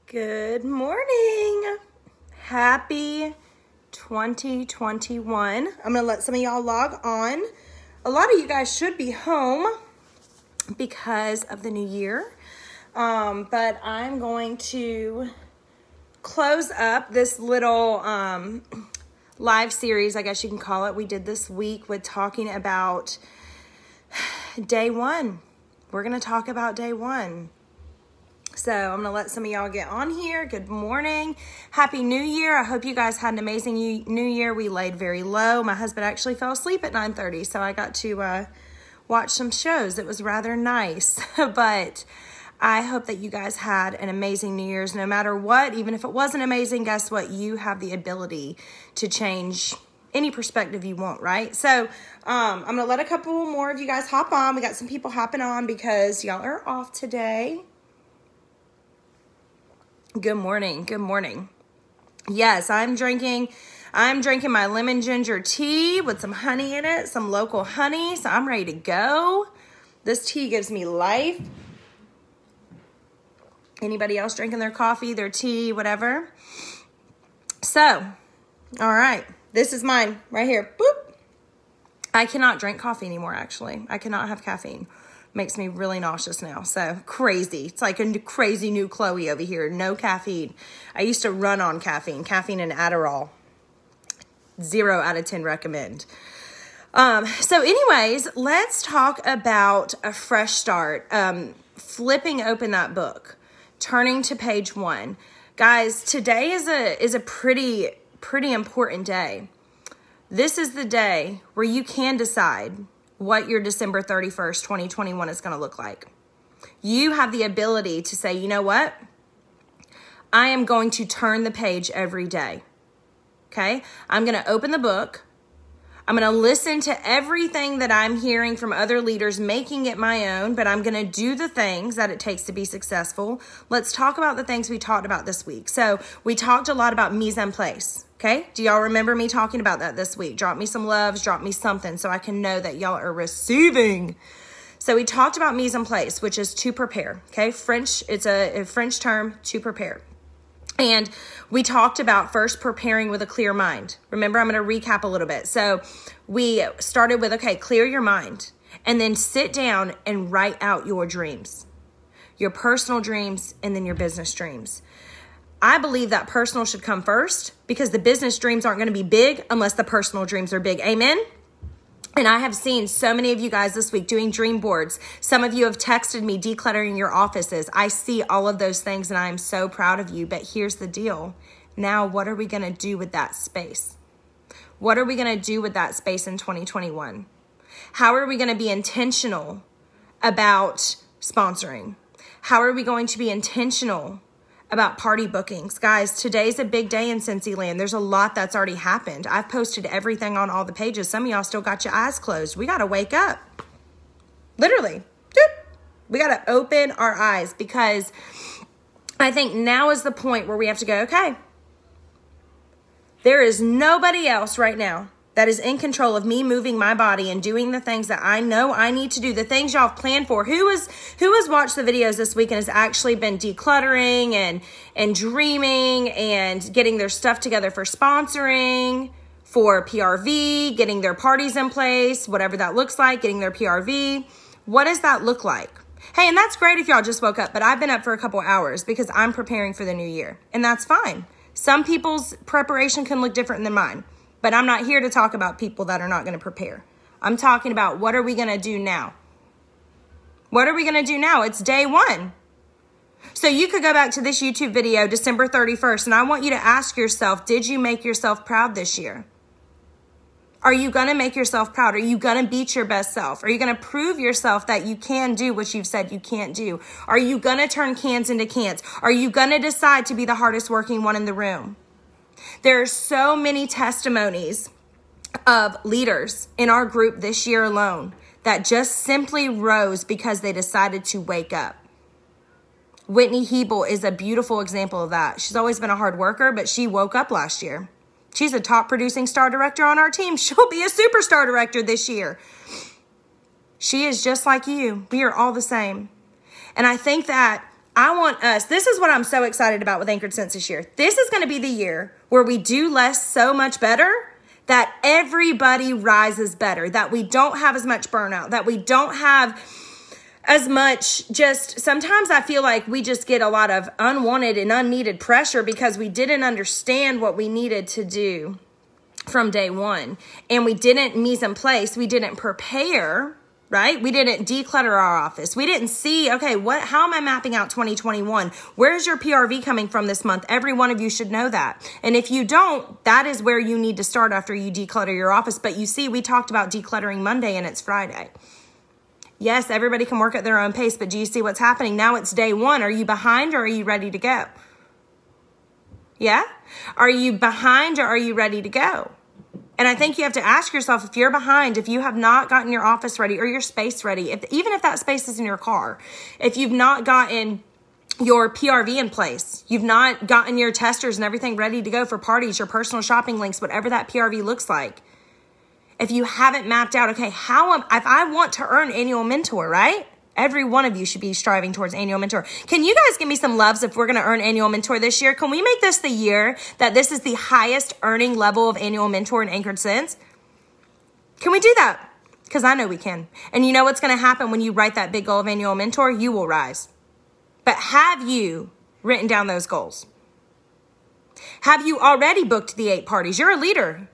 Good morning. Happy 2021. I'm going to let some of y'all log on. A lot of you guys should be home because of the new year. But I'm going to close up this little live series, I guess you can call it, we did this week with talking about day one. We're going to talk about day one. So I'm going to let some of y'all get on here. Good morning. Happy New Year. I hope you guys had an amazing New Year. We laid very low. My husband actually fell asleep at 9:30, so I got to watch some shows. It was rather nice. But I hope that you guys had an amazing New Year's no matter what. Even if it wasn't amazing, guess what? You have the ability to change any perspective you want, right? So I'm going to let a couple more of you guys hop on. We got some people hopping on because y'all are off today. Good morning. Good morning. Yes, I'm drinking my lemon ginger tea with some honey in it, some local honey. So I'm ready to go. This tea gives me life. Anybody else drinking their coffee, their tea, whatever? So, all right. This is mine right here. Boop. I cannot drink coffee anymore, actually. I cannot have caffeine. Makes me really nauseous now. So crazy. It's like a crazy new Chloe over here. No caffeine. I used to run on caffeine and Adderall. 0 out of 10 recommend. So anyways, let's talk about a fresh start. Flipping open that book. Turning to page 1. Guys, today is a pretty important day. This is the day where you can decide what your December 31st, 2021 is going to look like. You have the ability to say, you know what? I am going to turn the page every day. Okay? I'm going to open the book. I'm going to listen to everything that I'm hearing from other leaders, making it my own, but I'm going to do the things that it takes to be successful. Let's talk about the things we talked about this week. So we talked a lot about mise en place. Okay, do y'all remember me talking about that this week? Drop me some loves, drop me something so I can know that y'all are receiving. So we talked about mise en place, which is to prepare. Okay, it's a French term, to prepare. And we talked about first preparing with a clear mind. Remember, I'm going to recap a little bit. So we started with, okay, clear your mind. And then sit down and write out your dreams. Your personal dreams and then your business dreams. I believe that personal should come first because the business dreams aren't going to be big unless the personal dreams are big. Amen? And I have seen so many of you guys this week doing dream boards. Some of you have texted me decluttering your offices. I see all of those things and I am so proud of you. But here's the deal. Now, what are we going to do with that space? What are we going to do with that space in 2021? How are we going to be intentional about sponsoring? How are we going to be intentional about party bookings? Guys, today's a big day in Cincy land. There's a lot that's already happened. I've posted everything on all the pages. Some of y'all still got your eyes closed. We got to wake up. Literally. We got to open our eyes because I think now is the point where we have to go, okay, there is nobody else right now that is in control of me moving my body and doing the things that I know I need to do, the things y'all have planned for. Who has watched the videos this week and has actually been decluttering and dreaming and getting their stuff together for sponsoring, for PRV, getting their parties in place, whatever that looks like, getting their PRV. What does that look like? Hey, and that's great if y'all just woke up, but I've been up for a couple hours because I'm preparing for the new year, and that's fine. Some people's preparation can look different than mine. But I'm not here to talk about people that are not going to prepare. I'm talking about what are we going to do now? What are we going to do now? It's day one. So you could go back to this YouTube video, December 31st, and I want you to ask yourself, did you make yourself proud this year? Are you going to make yourself proud? Are you going to beat your best self? Are you going to prove yourself that you can do what you've said you can't do? Are you going to turn cans into cans? Are you going to decide to be the hardest working one in the room? There are so many testimonies of leaders in our group this year alone that just simply rose because they decided to wake up. Whitney Hebel is a beautiful example of that. She's always been a hard worker, but she woke up last year. She's a top producing star director on our team. She'll be a superstar director this year. She is just like you. We are all the same. And I think that I want us, this is what I'm so excited about with Anchored Sense this year. This is going to be the year where we do less so much better, that everybody rises better, that we don't have as much burnout, that we don't have as much just, sometimes I feel like we just get a lot of unwanted and unneeded pressure because we didn't understand what we needed to do from day one. And we didn't mise en place, we didn't prepare, right? We didn't declutter our office. We didn't see, okay, how am I mapping out 2021? Where's your PRV coming from this month? Every one of you should know that. And if you don't, that is where you need to start after you declutter your office. But you see, we talked about decluttering Monday and it's Friday. Yes, everybody can work at their own pace, but do you see what's happening? Now it's day one. Are you behind or are you ready to go? Yeah? Are you behind or are you ready to go? And I think you have to ask yourself, if you're behind, if you have not gotten your office ready or your space ready, even if that space is in your car, if you've not gotten your PRV in place, you've not gotten your testers and everything ready to go for parties, your personal shopping links, whatever that PRV looks like. If you haven't mapped out, okay, if I want to earn annual mentor, right? Every one of you should be striving towards annual mentor. Can you guys give me some loves if we're going to earn annual mentor this year? Can we make this the year that this is the highest earning level of annual mentor in Anchored Sense? Can we do that? Because I know we can. And you know what's going to happen when you write that big goal of annual mentor? You will rise. But have you written down those goals? Have you already booked the 8 parties? You're a leader.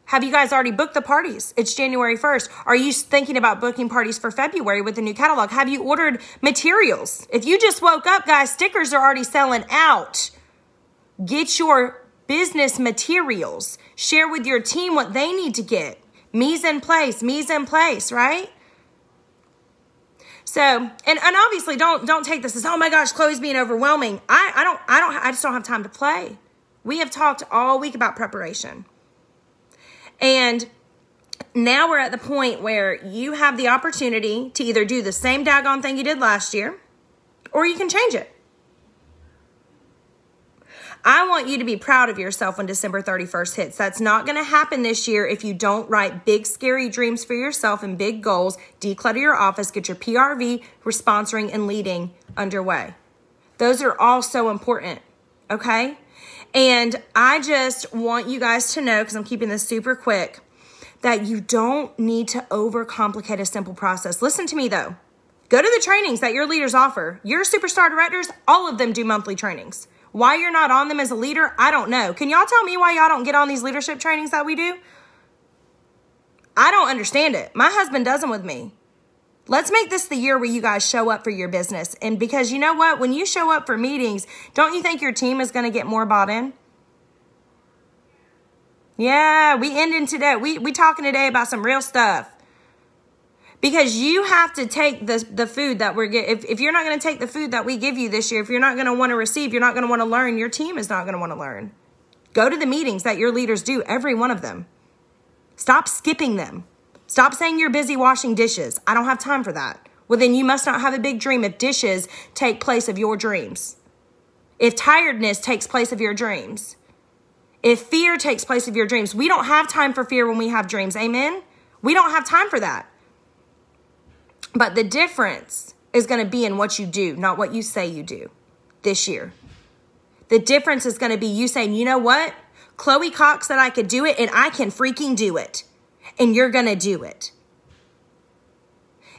Have you guys already booked the parties? It's January 1st. Are you thinking about booking parties for February with the new catalog? Have you ordered materials? If you just woke up, guys, stickers are already selling out. Get your business materials. Share with your team what they need to get. Mise en place, right? So, and obviously don't take this as, oh my gosh, Chloe's being overwhelming. I just don't have time to play. We have talked all week about preparation. And now we're at the point where you have the opportunity to either do the same daggone thing you did last year, or you can change it. I want you to be proud of yourself when December 31st hits. That's not going to happen this year if you don't write big, scary dreams for yourself and big goals, declutter your office, get your PRV, sponsoring, and leading underway. Those are all so important, okay? And I just want you guys to know, because I'm keeping this super quick, that you don't need to overcomplicate a simple process. Listen to me though. Go to the trainings that your leaders offer. Your superstar directors, all of them do monthly trainings. Why you're not on them as a leader, I don't know. Can y'all tell me why y'all don't get on these leadership trainings that we do? I don't understand it. My husband does them with me. Let's make this the year where you guys show up for your business. And because you know what? When you show up for meetings, don't you think your team is going to get more bought in? Yeah, we ending today. We talking today about some real stuff. Because you have to take the food that we're getting. If you're not going to take the food that we give you this year, if you're not going to want to receive, you're not going to want to learn, your team is not going to want to learn. Go to the meetings that your leaders do, every one of them. Stop skipping them. Stop saying you're busy washing dishes. I don't have time for that. Well, then you must not have a big dream if dishes take place of your dreams. If tiredness takes place of your dreams. If fear takes place of your dreams. We don't have time for fear when we have dreams. Amen? We don't have time for that. But the difference is going to be in what you do, not what you say you do this year. The difference is going to be you saying, you know what? Chloe Cox said I could do it, and I can freaking do it. And you're going to do it.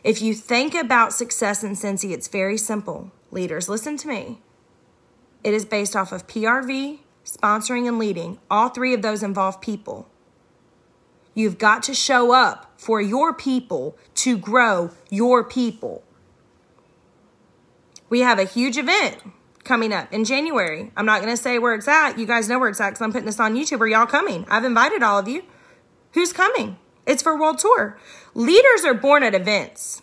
If you think about success in Scentsy, it's very simple. Leaders, listen to me. It is based off of PRV, sponsoring, and leading. All 3 of those involve people. You've got to show up for your people to grow your people. We have a huge event coming up in January. I'm not going to say where it's at. You guys know where it's at because I'm putting this on YouTube. Are y'all coming? I've invited all of you. Who's coming? It's for World Tour. Leaders are born at events.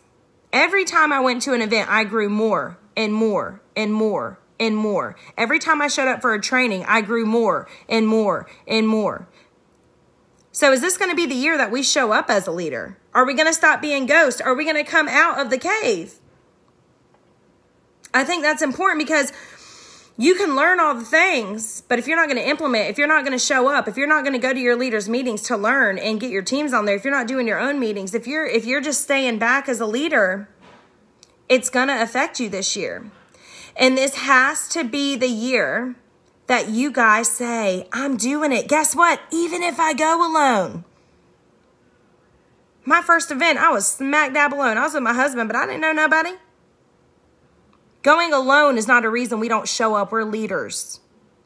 Every time I went to an event, I grew more and more and more and more. Every time I showed up for a training, I grew more and more and more. So is this going to be the year that we show up as a leader? Are we going to stop being ghosts? Are we going to come out of the cave? I think that's important because you can learn all the things, but if you're not going to implement, if you're not going to show up, if you're not going to go to your leaders' meetings to learn and get your teams on there, if you're not doing your own meetings, if you're just staying back as a leader, it's going to affect you this year. And this has to be the year that you guys say, I'm doing it. Guess what? Even if I go alone. My first event, I was smack dab alone. I was with my husband, but I didn't know nobody. Going alone is not a reason we don't show up. We're leaders.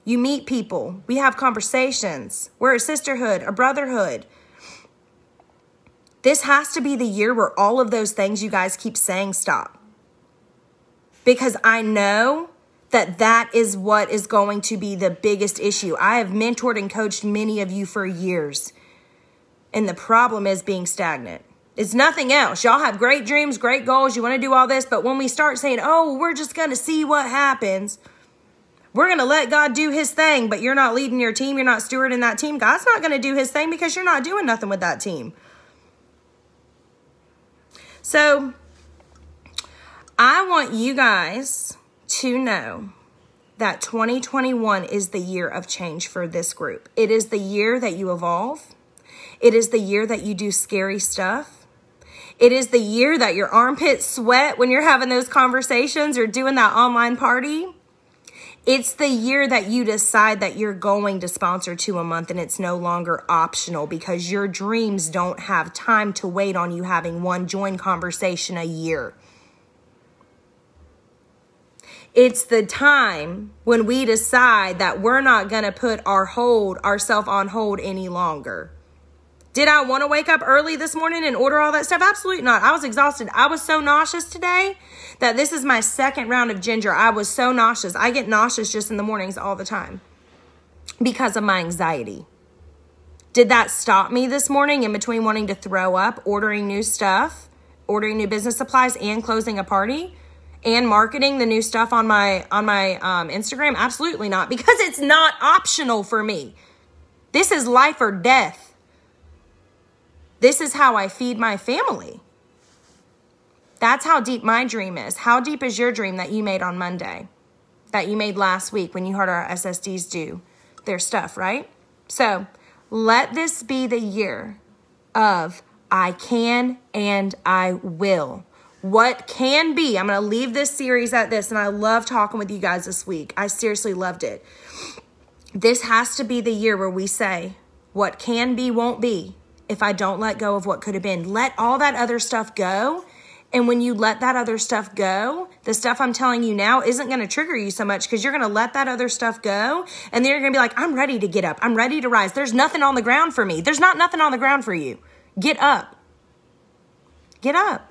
You meet people. We have conversations. We're a sisterhood, a brotherhood. This has to be the year where all of those things you guys keep saying stop. Because I know that is what is going to be the biggest issue. I have mentored and coached many of you for years. And the problem is being stagnant. It's nothing else. Y'all have great dreams, great goals. You want to do all this. But when we start saying, oh, we're just going to see what happens. We're going to let God do his thing. But you're not leading your team. You're not stewarding that team. God's not going to do his thing because you're not doing nothing with that team. So I want you guys to know that 2021 is the year of change for this group. It is the year that you evolve. It is the year that you do scary stuff. It is the year that your armpits sweat when you're having those conversations or doing that online party. It's the year that you decide that you're going to sponsor 2 a month and it's no longer optional because your dreams don't have time to wait on you having one join conversation a year. It's the time when we decide that we're not going to put ourselves on hold any longer. Did I want to wake up early this morning and order all that stuff? Absolutely not. I was exhausted. I was so nauseous today that this is my second round of ginger. I was so nauseous. I get nauseous just in the mornings all the time because of my anxiety. Did that stop me this morning in between wanting to throw up, ordering new stuff, ordering new business supplies, and closing a party? And marketing the new stuff on my Instagram? Absolutely not, because it's not optional for me. This is life or death. This is how I feed my family. That's how deep my dream is. How deep is your dream that you made on Monday? That you made last week when you heard our SSDs do their stuff, right? So let this be the year of I can and I will. What can be, I'm going to leave this series at this, and I love talking with you guys this week. I seriously loved it. This has to be the year where we say, what can be won't be if I don't let go of what could have been. Let all that other stuff go. And when you let that other stuff go, the stuff I'm telling you now isn't going to trigger you so much because you're going to let that other stuff go. And then you're going to be like, I'm ready to get up. I'm ready to rise. There's nothing on the ground for me. There's not nothing on the ground for you. Get up. Get up.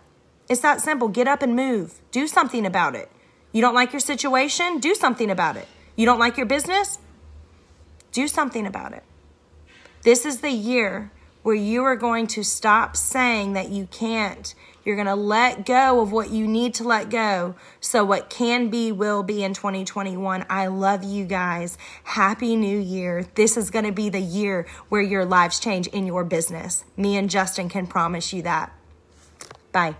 It's that simple. Get up and move. Do something about it. You don't like your situation? Do something about it. You don't like your business? Do something about it. This is the year where you are going to stop saying that you can't. You're going to let go of what you need to let go. So what can be will be in 2021. I love you guys. Happy New Year. This is going to be the year where your lives change in your business. Me and Justin can promise you that. Bye.